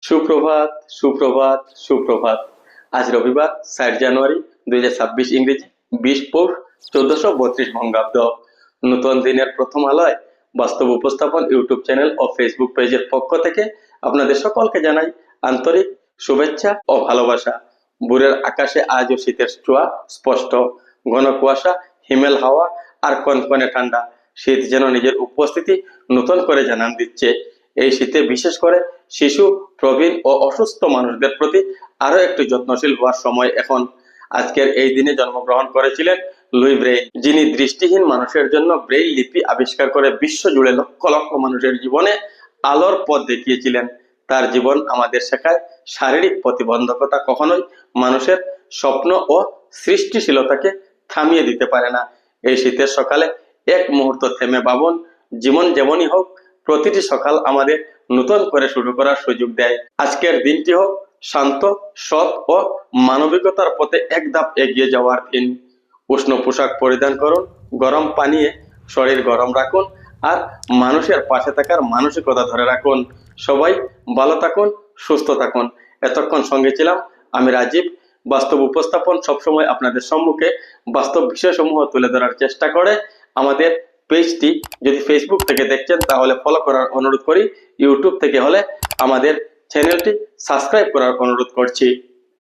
সুপ্রভাত, সুপ্রভাত, সুপ্রভাত। আজ রবিবার 7 জানুয়ারি 2026 ইংরেজি 20 পৌষ 1432 বঙ্গাব্দ। নতুন দিনের প্রথম আলোয় বাস্তব উপস্থাপন ইউটিউব চ্যানেল ও ফেসবুক পেজের পক্ষ থেকে আপনাদের সকলকে জানাই আন্তরিক শুভেচ্ছা ও ভালোবাসা। ভোরের আকাশে আজও শীতের ছোঁয়া স্পষ্ট, ঘন কুয়াশা, হিমেল হাওয়া আর কনকনে ঠান্ডা। শীত যেন নিজের উপস্থিতি নতুন করে জানান দিচ্ছে। এই শীতে বিশেষ করে শিশু, প্রবীণ ও অসুস্থ মানুষদের প্রতি আরো একটু যত্নশীল হওয়ার সময় এখন। আজকের এই দিনে জন্মগ্রহণ করেছিলেন লুই ব্রেইল, যিনি দৃষ্টিহীন মানুষের জন্য ব্রেইল লিপি আবিষ্কার করে বিশ্ব জুড়ে লক্ষ লক্ষ মানুষের জীবনে আলোর পথ দেখিয়েছিলেন। তার জীবন আমাদের শেখায় শারীরিক প্রতিবন্ধকতা কখনোই মানুষের স্বপ্ন ও সৃষ্টিশীলতাকে থামিয়ে দিতে পারে না। এই শীতের সকালে এক মুহূর্ত থেমে ভাবুন, জীবন যেমনই হোক, প্রতিটি সকাল আমাদের নতুন করে শুরু করার সুযোগ দেয়। আজকের দিনটি হোক শান্ত, সৎ ও মানবিকতার পথে এক ধাপ এগিয়ে যাওয়ার দিন। উষ্ণ পোশাক পরিধান করুন, গরম পানিয়ে শরীর গরম রাখুন আর মানুষের পাশে থাকার মানসিকতা ধরে রাখুন। সবাই ভালো থাকুন, সুস্থ থাকুন। এতক্ষণ সঙ্গে ছিলাম আমি রাজীব। বাস্তব উপস্থাপন সবসময় আপনাদের সম্মুখে বাস্তব বিষয়সমূহ তুলে ধরার চেষ্টা করে। আমাদের পেজটি যদি ফেসবুক থেকে দেখছেন তাহলে ফলো করার অনুরোধ করি, ইউটিউব থেকে হলে আমাদের চ্যানেলটি সাবস্ক্রাইব করার অনুরোধ করছি।